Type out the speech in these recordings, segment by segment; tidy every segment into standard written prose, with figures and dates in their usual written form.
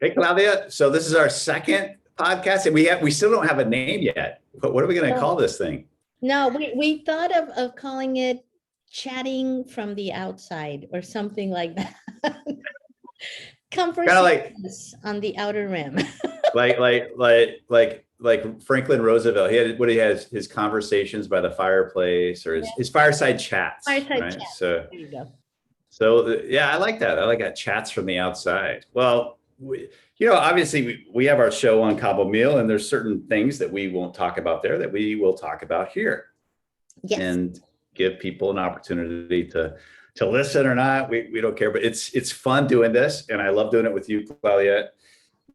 Hey, Claudia. So this is our second podcast, and we still don't have a name yet. But what are we going to No, call this thing? no, we thought of calling it chatting from the outside or something like that. Kind of like Conversations on the outer rim. Franklin Roosevelt. He had what he has his conversations by the fireplace or Yeah, his fireside chats, fireside right? chat. So There you go. yeah, I like that. I like that chats from the outside. Well, obviously we have our show on Cabo Meal, and there's certain things that we won't talk about there that we will talk about here, Yes. and give people an opportunity to listen or not. We don't care, but it's fun doing this, and I love doing it with you, Claudia.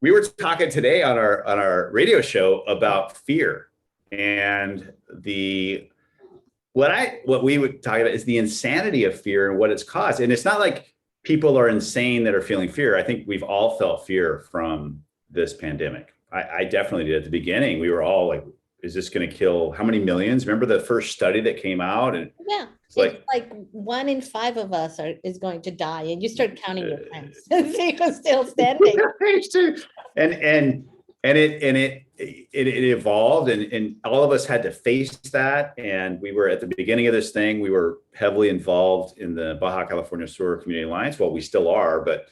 We were talking today on our radio show about fear and the what we would talk about is the insanity of fear and what it's caused. And it's not like people are insane that are feeling fear. I think we've all felt fear from this pandemic. I definitely did at the beginning. We were all like, is this going to kill how many millions? Remember the first study that came out? And Yeah. it's It's like, like 1 in 5 of us is going to die, and you start counting your friends. You're still standing. and it evolved, and all of us had to face that. And we were at the beginning of this thing, we were heavily involved in the Baja California Sur Community Alliance. Well, we still are, but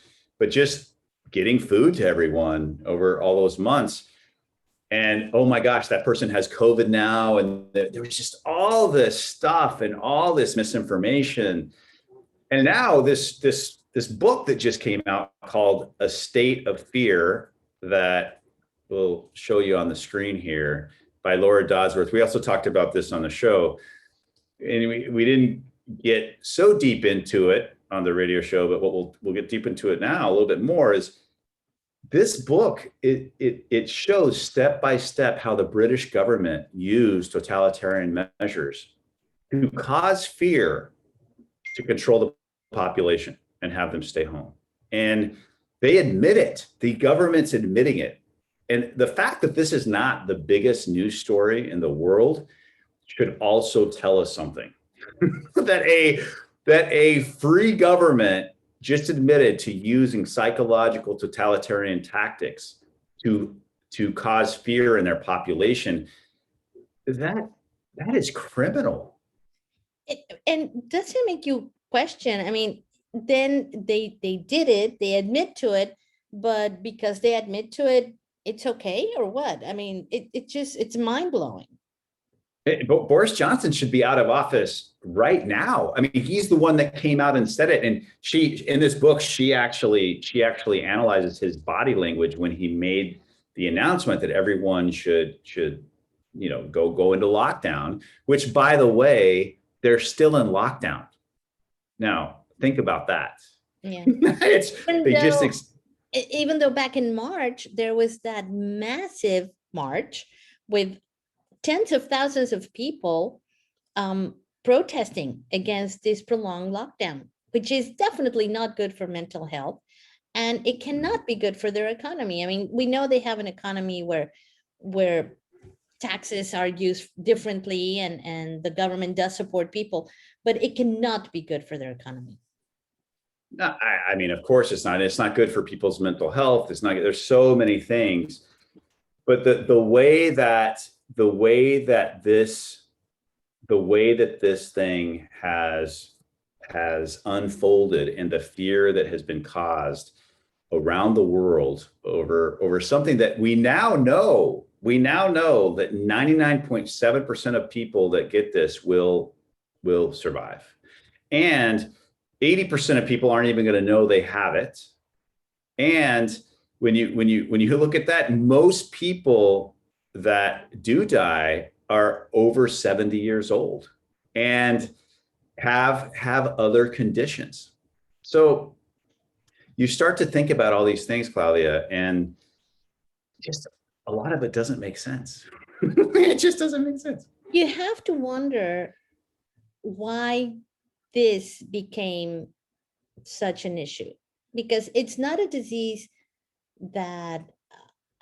just getting food to everyone over all those months. And oh my gosh, that person has COVID now. And there was just all this stuff and all this misinformation. And now this book that just came out called A State of Fear, that we'll show you on the screen here, by Laura Dodsworth. We also talked about this on the show, and we didn't get so deep into it on the radio show, but what we'll get deep into it now a little bit more is this book. It shows step by step how the British government used totalitarian measures to cause fear, to control the population and have them stay home. And they admit it. The government's admitting it. And the fact that this is not the biggest news story in the world should also tell us something. that a free government just admitted to using psychological totalitarian tactics to cause fear in their population. That is criminal. And does it make you question? I mean, then they did it, they admit to it, but because they admit to it, it's okay or what? I mean, it's mind-blowing. But Boris Johnson should be out of office right now. I mean, he's the one that came out and said it. And she, in this book, she actually analyzes his body language when he made the announcement that everyone should go into lockdown. Which, by the way, they're still in lockdown now. Think about that. Yeah. it's Even they just though, even though back in March, there was that massive march with tens of thousands of people protesting against this prolonged lockdown, which is definitely not good for mental health. And it cannot be good for their economy. I mean, we know they have an economy where taxes are used differently, and the government does support people, but it cannot be good for their economy. No, I mean, of course it's not. It's not good for people's mental health. It's not. There's so many things, but the way that this thing has unfolded, and the fear that has been caused around the world over something that we now know that 99.7% of people that get this will survive, and 80% of people aren't even going to know they have it. And when you look at that, most people that do die are over 70 years old and have other conditions. So you start to think about all these things, Claudia, and just a lot of it doesn't make sense. It just doesn't make sense. You have to wonder why this became such an issue, because it's not a disease that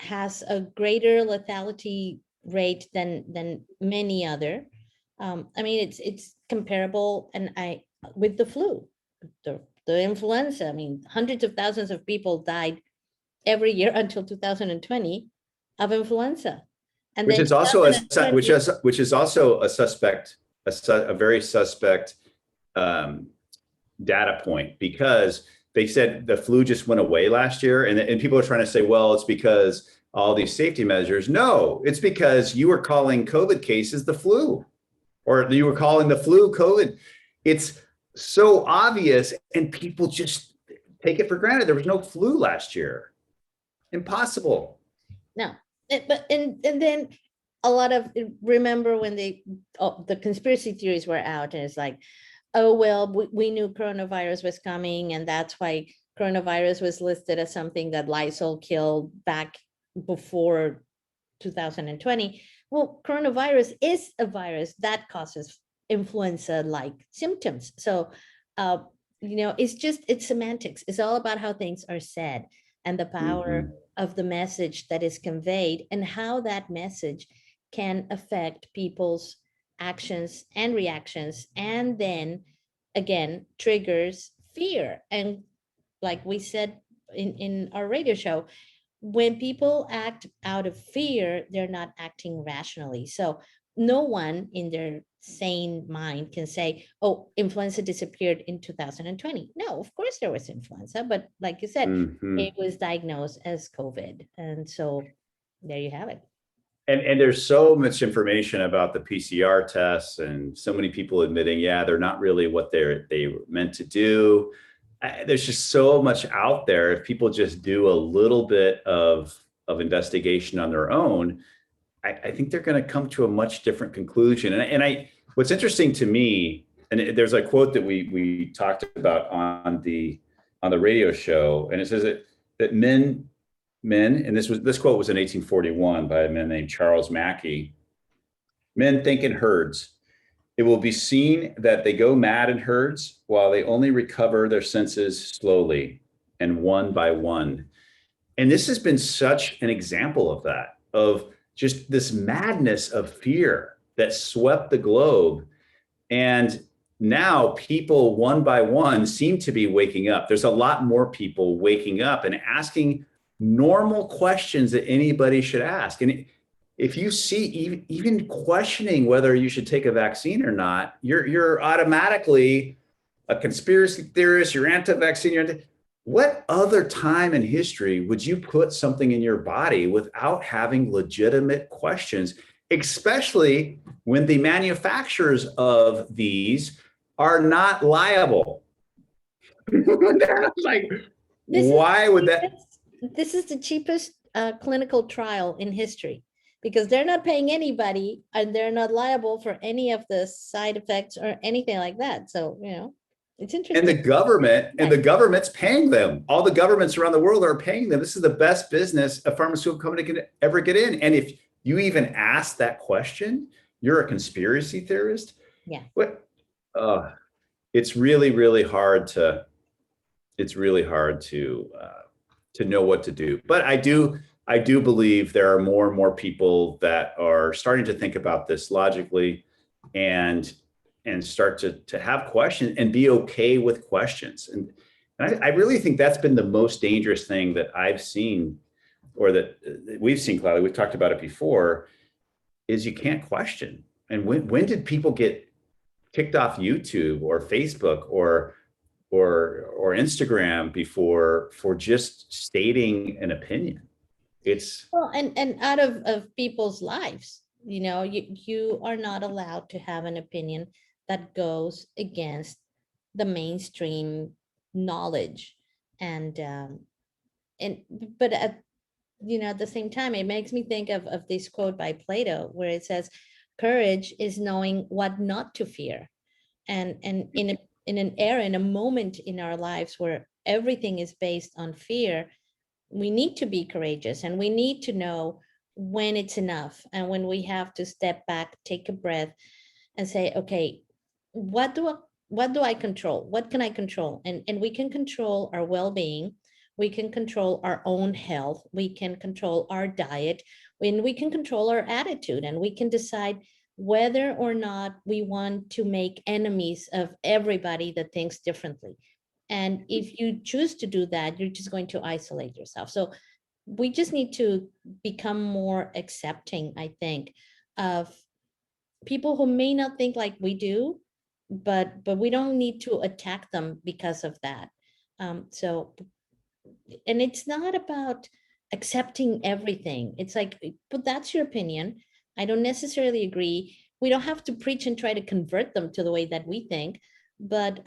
has a greater lethality rate than many other. I mean, it's comparable, and with the flu, the influenza. I mean, hundreds of thousands of people died every year until 2020 of influenza. And Which then is also a 2020, which is also a suspect, a very suspect um, data point, because they said the flu just went away last year, and people are trying to say, well, it's because all these safety measures. No, it's because you were calling COVID cases the flu, or you were calling the flu COVID. It's so obvious, and people just take it for granted. There was no flu last year. Impossible. no. And then a lot of, remember when the conspiracy theories were out, and it's like, oh, well, we knew coronavirus was coming, and that's why coronavirus was listed as something that Lysol killed back before 2020. Well, coronavirus is a virus that causes influenza-like symptoms. So, uh, it's semantics. It's all about how things are said and the power Mhm. of the message that is conveyed, and how that message can affect people's actions and reactions, and then again triggers fear. And like we said in our radio show, when people act out of fear, they're not acting rationally. So no one in their sane mind can say, oh, influenza disappeared in 2020. No, of course there was influenza, but like you said, Mhm. it was diagnosed as COVID. And so there you have it. And there's so much information about the PCR tests, and so many people admitting, yeah, they're not really what they were meant to do. There's just so much out there. If people just do a little bit of investigation on their own, I think they're going to come to a much different conclusion. What's interesting to me, and there's a quote that we talked about on the radio show, and it says that men, and this quote was in 1841 by a man named Charles Mackey. Men think in herds. It will be seen that they go mad in herds, while they only recover their senses slowly and one by one. And this has been such an example of that, of just this madness of fear that swept the globe. And now people one by one seem to be waking up. There's a lot more people waking up and asking normal questions that anybody should ask. And if you see even questioning whether you should take a vaccine or not, you're automatically a conspiracy theorist, you're anti-vaccine, what other time in history would you put something in your body without having legitimate questions, especially when the manufacturers of these are not liable? Like, This is why would that? this is the cheapest clinical trial in history, because they're not paying anybody and they're not liable for any of the side effects or anything like that. So, it's And the interesting. government's paying them. All the governments around the world are paying them. This is the best business a pharmaceutical company can ever get in. And if you even ask that question, you're a conspiracy theorist. Yeah. What? It's really, really hard to. It's really hard to know what to do. But I do believe there are more and more people that are starting to think about this logically, and start to have questions and be okay with questions. And I really think that's been the most dangerous thing that I've seen, or that we've seen, Claudia. We've talked about it before, is you can't question. And when did people get kicked off YouTube or Facebook or Instagram before for just stating an opinion? It's Well, and out of people's lives, you are not allowed to have an opinion that goes against the mainstream knowledge. And um and but at the same time, it makes me think of this quote by Plato, where it says, courage is knowing what not to fear. And in an era, in a moment in our lives where everything is based on fear, we need to be courageous, and we need to know when it's enough, and when we have to step back, take a breath, and say, okay, what do I control? What can I control? And we can control our well-being. We can control our own health. We can control our diet. And we can control our attitude, and we can decide whether or not we want to make enemies of everybody that thinks differently. And if you choose to do that, you're just going to isolate yourself. So we just need to become more accepting, I think, of people who may not think like we do, but we don't need to attack them because of that. So, and it's not about accepting everything. It's like, but that's your opinion. I don't necessarily agree. We don't have to preach and try to convert them to the way that we think, but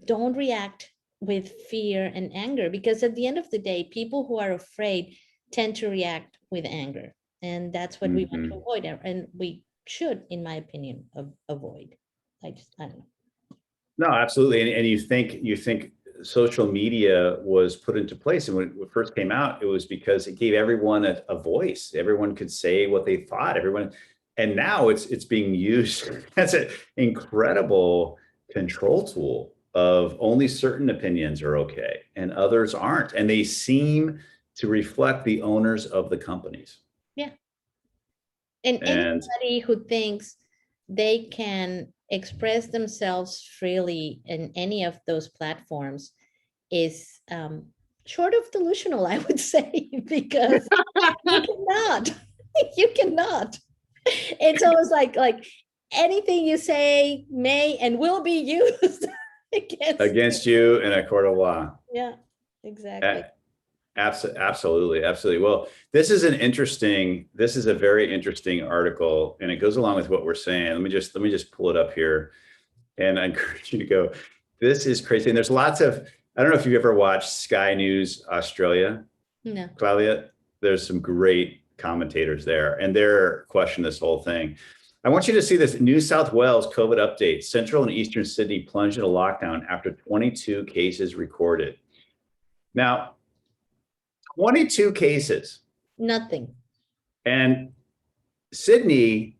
don't react with fear and anger, because at the end of the day, people who are afraid tend to react with anger. And that's what we want to Mhm. avoid. And we should, in my opinion, avoid. I don't know. No, absolutely. And you think social media was put into place. And when it first came out, it was because it gave everyone a voice. Everyone could say what they thought. Everyone, and now it's being used as an incredible control tool of only certain opinions are okay and others aren't. And they seem to reflect the owners of the companies. Yeah. And And anybody who thinks they can express themselves freely in any of those platforms is short of delusional, I would say, because you cannot, you cannot. It's almost like anything you say may and will be used against you. against you in a court of law. Yeah, exactly. Absolutely, absolutely. Well, this is a very interesting article, and it goes along with what we're saying. Let me just pull it up here, and I encourage you to go. This is crazy, and there's lots of. I don't know if you've ever watched Sky News Australia, No. Claudia. There's some great commentators there, and they're questioning this whole thing. I want you to see this New South Wales COVID update. Central and Eastern Sydney plunged into lockdown after 22 cases recorded. Now, 22 cases. Nothing. And Sydney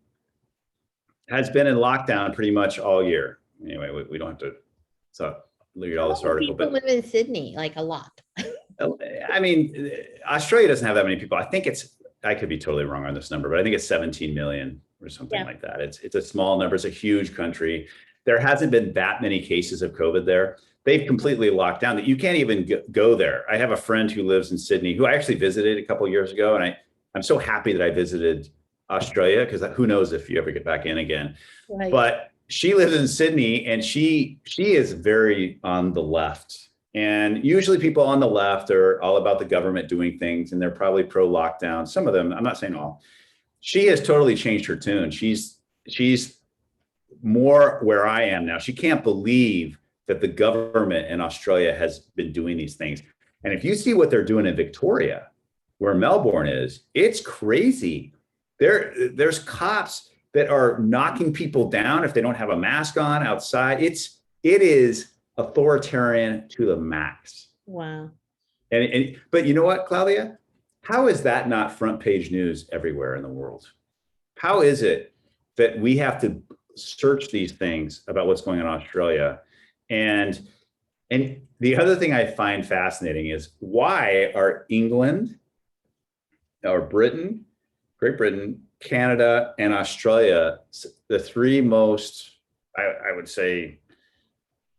has been in lockdown pretty much all year. Anyway, we don't have to read all How this many article, people but live in Sydney? Like a lot. I mean, Australia doesn't have that many people. I think I could be totally wrong on this number, but I think it's 17 million or something Yeah. like that. It's a small number. It's a huge country. There hasn't been that many cases of COVID there. They've completely locked down that you can't even go there. I have a friend who lives in Sydney who I actually visited a couple of years ago, and I'm so happy that I visited Australia, because who knows if you ever get back in again. Right. But she lives in Sydney, and she is very on the left. And usually people on the left are all about the government doing things, and they're probably pro lockdown. Some of them, I'm not saying all. She has totally changed her tune. She's more where I am now. She can't believe that the government in Australia has been doing these things. And if you see what they're doing in Victoria, where Melbourne is, it's crazy. There's cops that are knocking people down if they don't have a mask on outside. It is authoritarian to the max. Wow. But you know what, Claudia? How is that not front page news everywhere in the world? How is it that we have to search these things about what's going on in Australia? And the other thing I find fascinating is, why are England or Britain, Great Britain, Canada, and Australia the three most, I would say,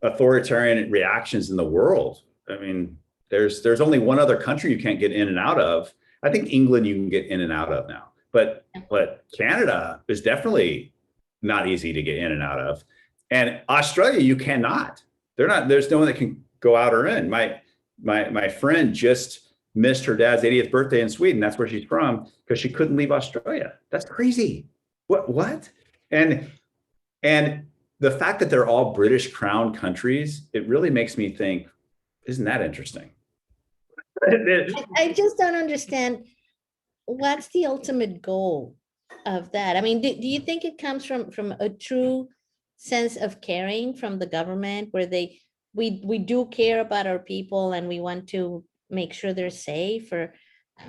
authoritarian reactions in the world? I mean, there's only one other country you can't get in and out of. I think England you can get in and out of now, but Canada is definitely not easy to get in and out of, and Australia you cannot. There's no one that can go out or in. My friend just missed her dad's 80th birthday in Sweden. That's where she's from, because she couldn't leave Australia. That's crazy. What? And the fact that they're all British crown countries, it really makes me think, isn't that interesting? I just don't understand what's the ultimate goal of that. I mean, do you think it comes from a true sense of caring from the government, where we do care about our people and we want to make sure they're safe? Or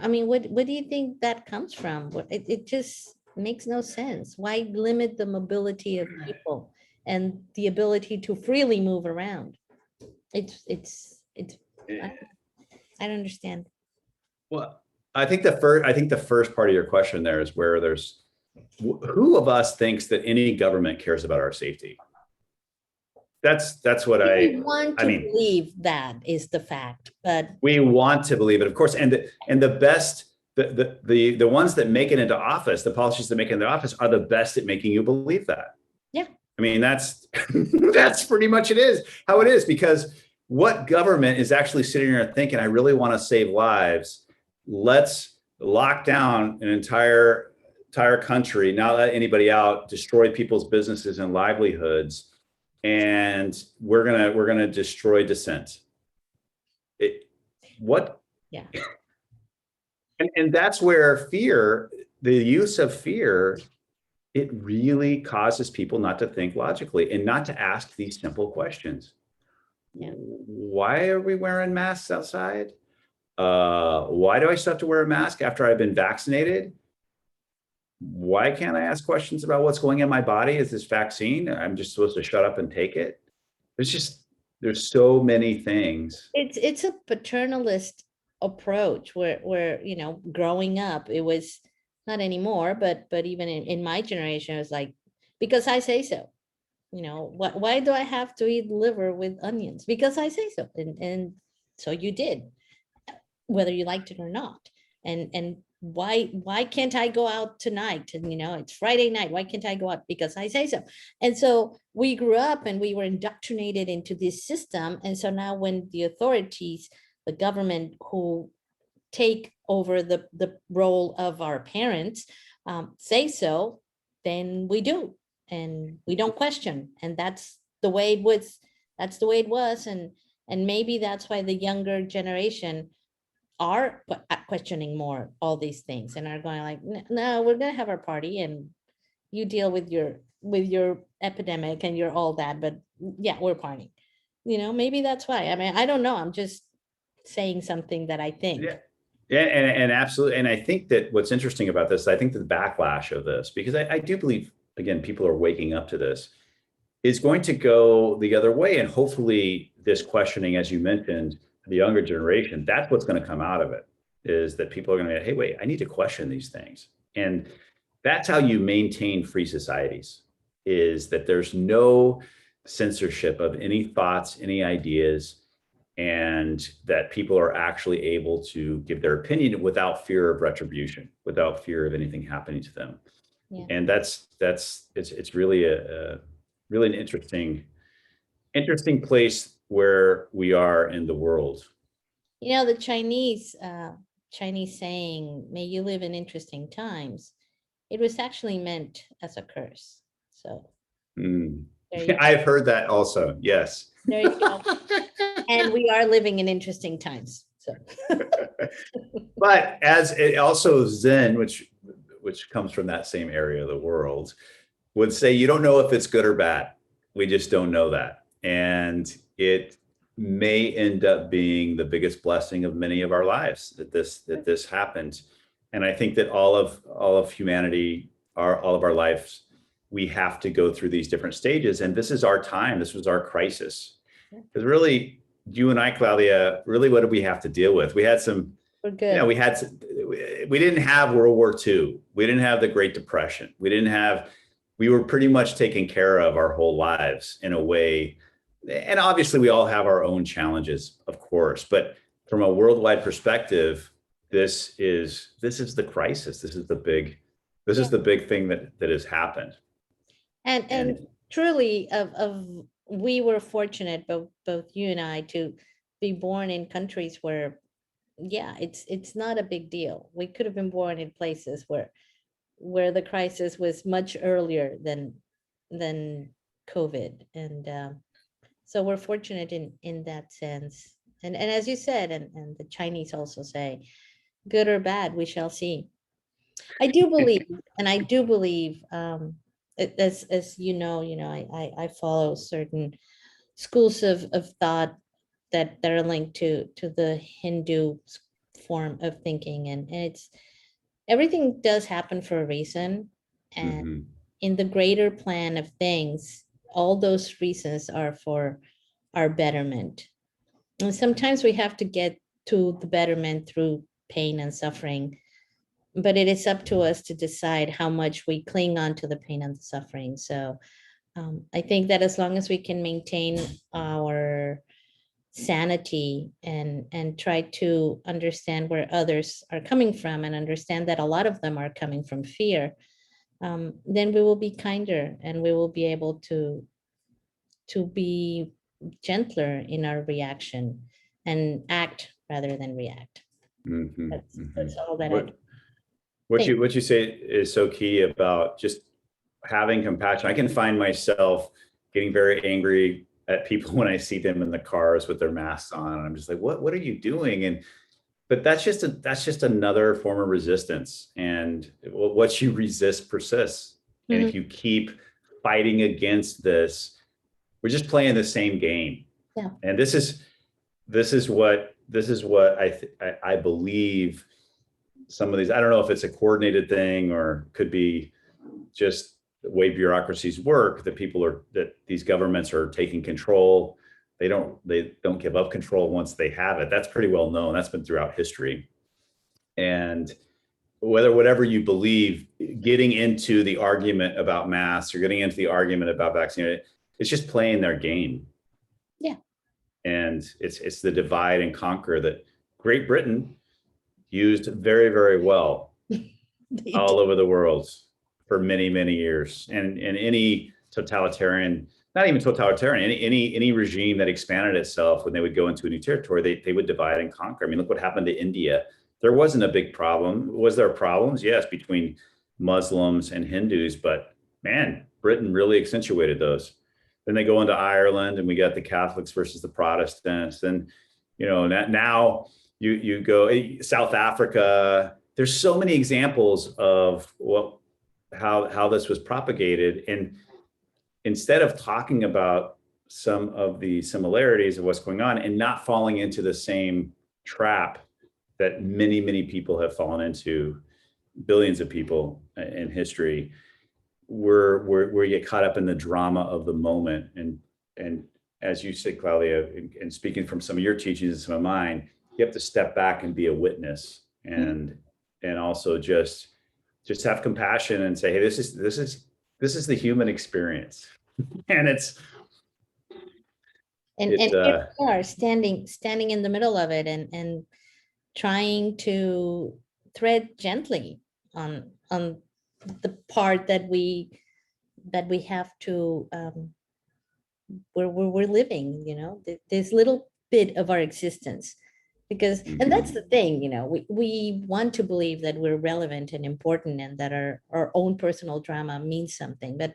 I mean, what do you think that comes from? It just makes no sense. Why limit the mobility of people and the ability to freely move around? It's I don't understand. Well, I think the first part of your question there is where who of us thinks that any government cares about our safety? that's what We want I to mean, believe that is the fact, but we want to believe it, of course. And the best, the ones that make it into office, the politicians that make it into office are the best at making you believe that. yeah, I mean, that's that's pretty much it is how it is, because what government is actually sitting there thinking, I really want to save lives. Let's lock down an entire country, not let anybody out, destroy people's businesses and livelihoods, and we're gonna destroy dissent. It, what yeah, and that's where fear, the use of fear, it really causes people not to think logically and not to ask these simple questions. yeah. Why are we wearing masks outside? Why do I still have to wear a mask after I've been vaccinated? Why can't I ask questions about what's going in my body? Is this vaccine? I'm just supposed to shut up and take it? There's just, there's so many things. It's a paternalist approach where growing up it was not anymore, but even in my generation it was like, because I say so. Why do I have to eat liver with onions? Because I say so, and so you did, whether you liked it or not. And why can't I go out tonight? And it's Friday night. Why can't I go out? Because I say so. And so we grew up and we were indoctrinated into this system. And so now when the authorities, the government who take over the role of our parents, say so, then we do, and we don't question. And that's the way it was. That's the way it was. And maybe that's why the younger generation are questioning more all these things and are going like, no, we're gonna have our party and you deal with your epidemic and your all that, but yeah, we're partying. Maybe that's why. I mean, I don't know. I'm just saying something that I think. Yeah. Yeah, and absolutely. And I think that what's interesting about this, I think the backlash of this, because I do believe, again, people are waking up to this, is going to go the other way. And hopefully this questioning, as you mentioned, the younger generation, that's what's going to come out of it, is that people are going to be, hey, wait, I need to question these things. And that's how you maintain free societies, is that there's no censorship of any thoughts, any ideas, and that people are actually able to give their opinion without fear of retribution, without fear of anything happening to them. Yeah. And it's really a really an interesting place where we are in the world. The Chinese saying, may you live in interesting times, it was actually meant as a curse. So Mm. there you I've heard that also. Yes. there you go. And we are living in interesting times. So But as it also Zen, which comes from that same area of the world, would say you don't know if it's good or bad. We just don't know that. And it may end up being the biggest blessing of many of our lives that this happened. And I think that all of humanity, all of our lives, we have to go through these different stages. And this is our time. This was our crisis. Because really, you and I, Claudia, really, what did we have to deal with? We had some, we're good. we didn't have World War II. We didn't have the Great Depression. We were pretty much taken care of our whole lives in a way. And obviously we all have our own challenges, of course, but from a worldwide perspective, this is the crisis. This is the big thing that has happened. And truly of we were fortunate, both you and I, to be born in countries where, yeah, it's not a big deal. We could have been born in places where the crisis was much earlier than COVID. And so we're fortunate in that sense. And as you said, and the Chinese also say, good or bad, we shall see. I do believe, and I do believe, as I follow certain schools of thought that are linked to the Hindu form of thinking, and it's everything does happen for a reason, and Mhm. in the greater plan of things, all those reasons are for our betterment. And sometimes we have to get to the betterment through pain and suffering, but it is up to us to decide how much we cling on to the pain and the suffering. So I think that as long as we can maintain our sanity and try to understand where others are coming from and understand that a lot of them are coming from fear, then we will be kinder and we will be able to be gentler in our reaction and act rather than react. Mhm, That's mhm. all that I What what think. you what you say is so key about just having compassion. I can find myself getting very angry at people when I see them in the cars with their masks on. And I'm just like, what are you doing? And but that's just another form of resistance. And what you resist persists. And Mhm. if you keep fighting against this, we're just playing the same game. Yeah. And this is what I believe some of these. I don't know if it's a coordinated thing or could be just the way bureaucracies work, that these governments are taking control. They don't give up control once they have it. That's pretty well known. That's been throughout history. And whatever you believe, getting into the argument about masks or getting into the argument about vaccine, it's just playing their game. Yeah. And it's the divide and conquer that Great Britain used very, very well all over the world for many, many years. And any totalitarian, not even totalitarian, any regime that expanded itself, when they would go into a new territory, they would divide and conquer. I mean, look what happened to India. There wasn't a big problem. Was there problems? Yes, between Muslims and Hindus, but man, Britain really accentuated those. Then they go into Ireland, and we got the Catholics versus the Protestants. And now you go South Africa. There's so many examples of how this was propagated, and instead of talking about some of the similarities of what's going on and not falling into the same trap that many people have fallen into, billions of people in history, we get caught up in the drama of the moment. And as you said, Claudia, and speaking from some of your teachings and some of mine, you have to step back and be a witness, and also just have compassion and say, hey, this is the human experience. And And here we are standing in the middle of it and trying to tread gently on the part that we have to we're living, this little bit of our existence. Because, and that's the thing, we want to believe that we're relevant and important and that our own personal drama means something. But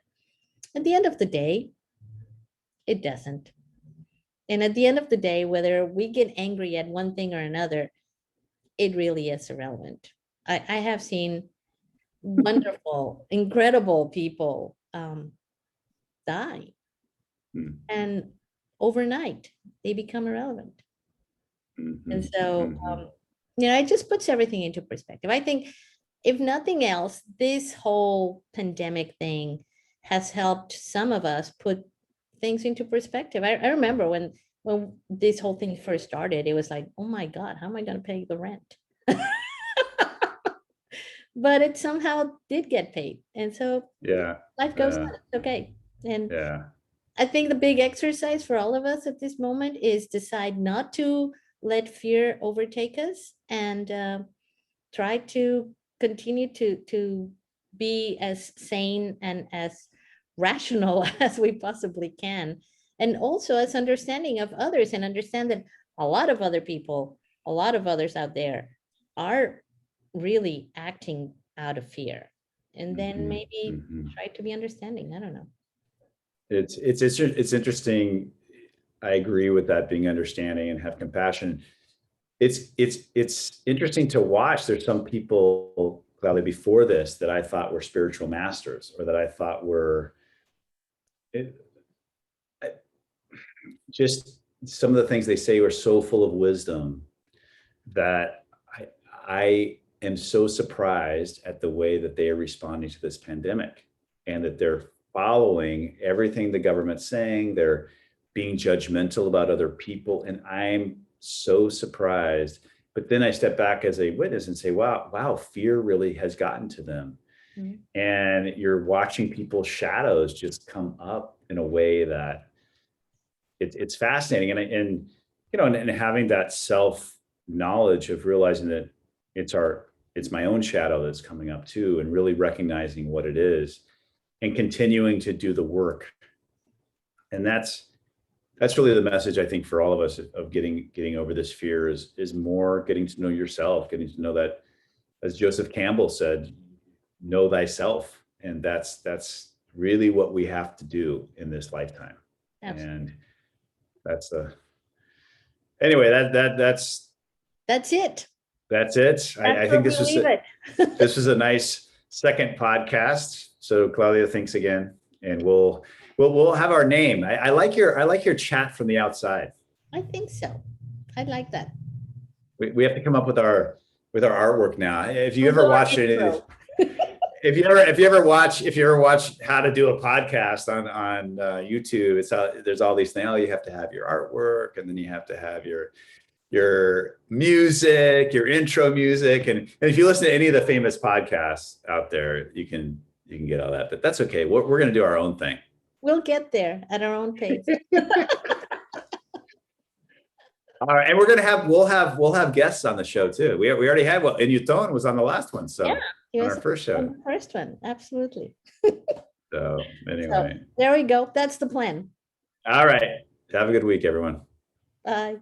at the end of the day, it doesn't. And at the end of the day, whether we get angry at one thing or another, it really is irrelevant. I have seen wonderful, incredible people die, and overnight they become irrelevant. And so, it just puts everything into perspective. I think, if nothing else, this whole pandemic thing has helped some of us put things into perspective. I remember when this whole thing first started, it was like, oh my God, how am I going to pay the rent? But it somehow did get paid. And so yeah, life goes on. It's okay. And yeah. I think the big exercise for all of us at this moment is decide not to let fear overtake us, and try to continue to be as sane and as rational as we possibly can, and also as understanding of others, and understand that a lot of other people, a lot of others out there are really acting out of fear, and then maybe try to be understanding. I don't know. It's interesting. I agree with that, being understanding and have compassion. It's interesting to watch. There's some people, Cloudy, before this that I thought were spiritual masters, or that I thought were it, just some of the things they say were so full of wisdom that I am so surprised at the way that they are responding to this pandemic, and that they're following everything the government's saying. They're being judgmental about other people, and I'm so surprised. But then I step back as a witness and say, wow, fear really has gotten to them. Mhm. And you're watching people's shadows just come up in a way that it's fascinating. And and having that self knowledge of realizing that it's my own shadow that's coming up too, and really recognizing what it is and continuing to do the work. And that's really the message, I think, for all of us of getting over this fear is more getting to know yourself, getting to know that, as Joseph Campbell said, know thyself. And that's really what we have to do in this lifetime. Absolutely. And that's anyway, That's it. that's it. That's I where think we leave it. this was a nice second podcast. So Claudia, thanks again. And we'll have our name. I like your chat from the outside. I think so. I like that. We have to come up with our artwork now. If you We'll ever do our watched it, intro. if you ever watch how to do a podcast on YouTube, there's all these things. Oh, you have to have your artwork, and then you have to have your music, your intro music, and if you listen to any of the famous podcasts out there, you can get all that. But that's okay. We're going to do our own thing. We'll get there at our own pace. All right, and we'll have guests on the show too. We already had one, and Yuton was on the last one, so He on was our first on show. the first one, absolutely. So So anyway, there we go. That's the plan. all right. Have a good week, everyone. Bye.